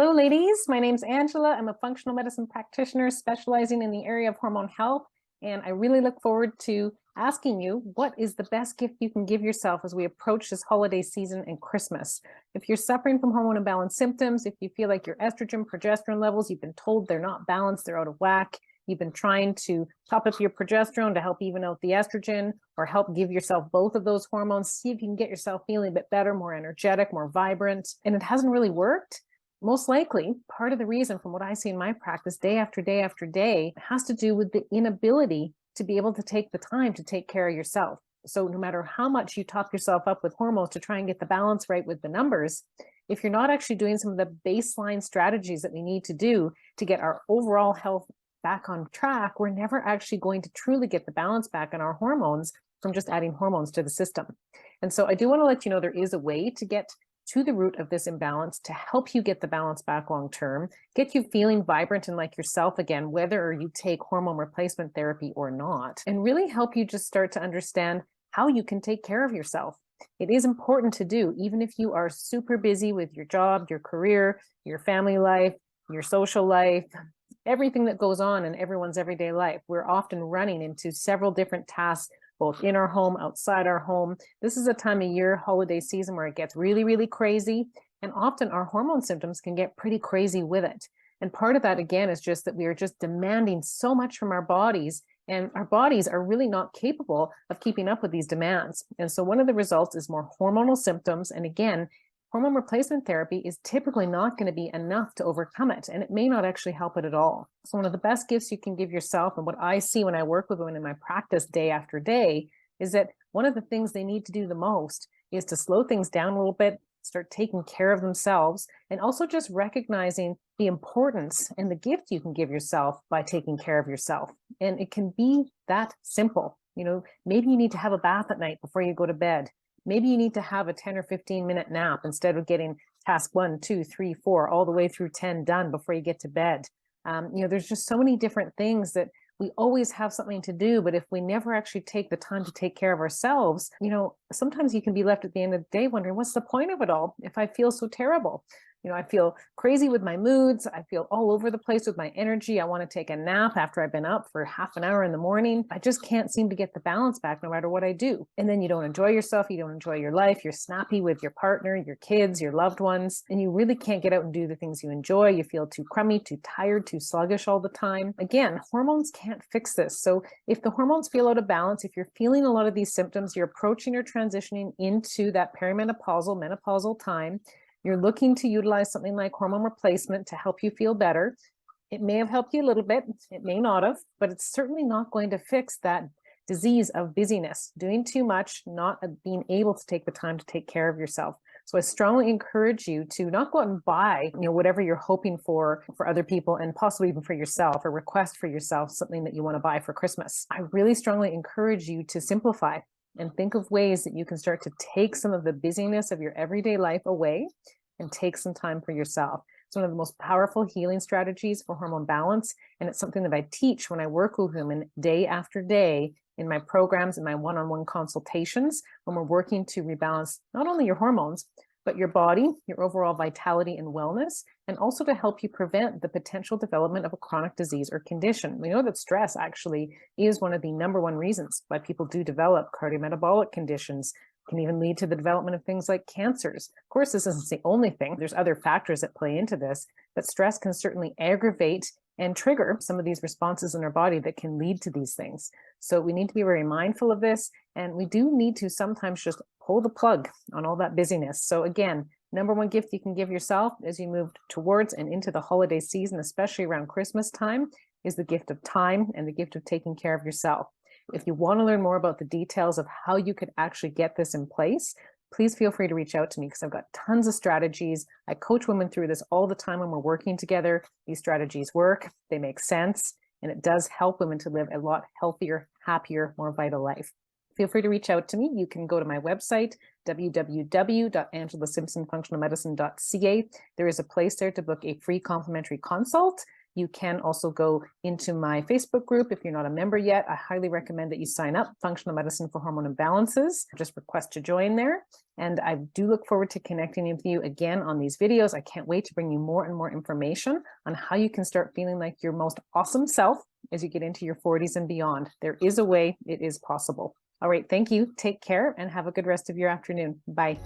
Hello, ladies. My name's Angela. I'm a functional medicine practitioner specializing in the area of hormone health. And I really look forward to asking you, what is the best gift you can give yourself as we approach this holiday season and Christmas? If you're suffering from hormone imbalance symptoms, if you feel like your estrogen, progesterone levels, you've been told they're not balanced, they're out of whack, you've been trying to top up your progesterone to help even out the estrogen or help give yourself both of those hormones, see if you can get yourself feeling a bit better, more energetic, more vibrant, and it hasn't really worked, most likely, part of the reason from what I see in my practice day after day after day has to do with the inability to be able to take the time to take care of yourself. So no matter how much you top yourself up with hormones to try and get the balance right with the numbers, if you're not actually doing some of the baseline strategies that we need to do to get our overall health back on track, we're never actually going to truly get the balance back on our hormones from just adding hormones to the system. And so I do want to let you know there is a way to get to the root of this imbalance to help you get the balance back long term, get you feeling vibrant and like yourself again, whether you take hormone replacement therapy or not, and really help you just start to understand how you can take care of yourself. It is important to do, even if you are super busy with your job, your career, your family life, your social life, everything that goes on in everyone's everyday life. We're often running into several different tasks, both in our home, outside our home. This is a time of year, holiday season, where it gets really, really crazy. And often our hormone symptoms can get pretty crazy with it. And part of that, again, is just that we are just demanding so much from our bodies, and our bodies are really not capable of keeping up with these demands. And so one of the results is more hormonal symptoms. And again, hormone replacement therapy is typically not going to be enough to overcome it, and it may not actually help it at all. So one of the best gifts you can give yourself, and what I see when I work with women in my practice day after day, is that one of the things they need to do the most is to slow things down a little bit, start taking care of themselves, and also just recognizing the importance and the gift you can give yourself by taking care of yourself. And it can be that simple. Maybe you need to have a bath at night before you go to bed. Maybe you need to have a 10 or 15-minute nap instead of getting task 1, 2, 3, 4, all the way through 10 done before you get to bed. There's just so many different things that we always have something to do, but if we never actually take the time to take care of ourselves, sometimes you can be left at the end of the day wondering, what's the point of it all if I feel so terrible? I feel crazy with my moods. I feel all over the place with my energy. I want to take a nap after I've been up for half an hour in the morning. I just can't seem to get the balance back no matter what I do. And then you don't enjoy yourself. You don't enjoy your life. You're snappy with your partner, your kids, your loved ones, and you really can't get out and do the things you enjoy. You feel too crummy, too tired, too sluggish all the time. Again, hormones can't fix this. So if the hormones feel out of balance, if you're feeling a lot of these symptoms, you're approaching or transitioning into that perimenopausal, menopausal time, you're looking to utilize something like hormone replacement to help you feel better. It may have helped you a little bit, it may not have, but it's certainly not going to fix that disease of busyness, doing too much, not being able to take the time to take care of yourself. So I strongly encourage you to not go out and buy, whatever you're hoping for other people, and possibly even for yourself, or request for yourself something that you want to buy for Christmas. I really strongly encourage you to simplify and think of ways that you can start to take some of the busyness of your everyday life away and take some time for yourself. It's one of the most powerful healing strategies for hormone balance. And it's something that I teach when I work with women day after day in my programs and my one-on-one consultations, when we're working to rebalance not only your hormones, but your body, your overall vitality and wellness, and also to help you prevent the potential development of a chronic disease or condition. We know that stress actually is one of the #1 reasons why people do develop cardiometabolic conditions, can even lead to the development of things like cancers. Of course, this isn't the only thing. There's other factors that play into this, but stress can certainly aggravate and trigger some of these responses in our body that can lead to these things. So we need to be very mindful of this, and we do need to sometimes just pull the plug on all that busyness. So again, #1 gift you can give yourself as you move towards and into the holiday season, especially around Christmas time, is the gift of time and the gift of taking care of yourself. If you want to learn more about the details of how you could actually get this in place, please feel free to reach out to me, because I've got tons of strategies. I coach women through this all the time when we're working together. These strategies work, they make sense, and it does help women to live a lot healthier, happier, more vital life. Feel free to reach out to me. You can go to my website, www.angelasimpsonfunctionalmedicine.ca. There is a place there to book a free complimentary consult. You can also go into my Facebook group. If you're not a member yet, I highly recommend that you sign up, Functional Medicine for Hormone Imbalances. Just request to join there. And I do look forward to connecting with you again on these videos. I can't wait to bring you more and more information on how you can start feeling like your most awesome self as you get into your 40s and beyond. There is a way, it is possible. All right, thank you. Take care and have a good rest of your afternoon. Bye.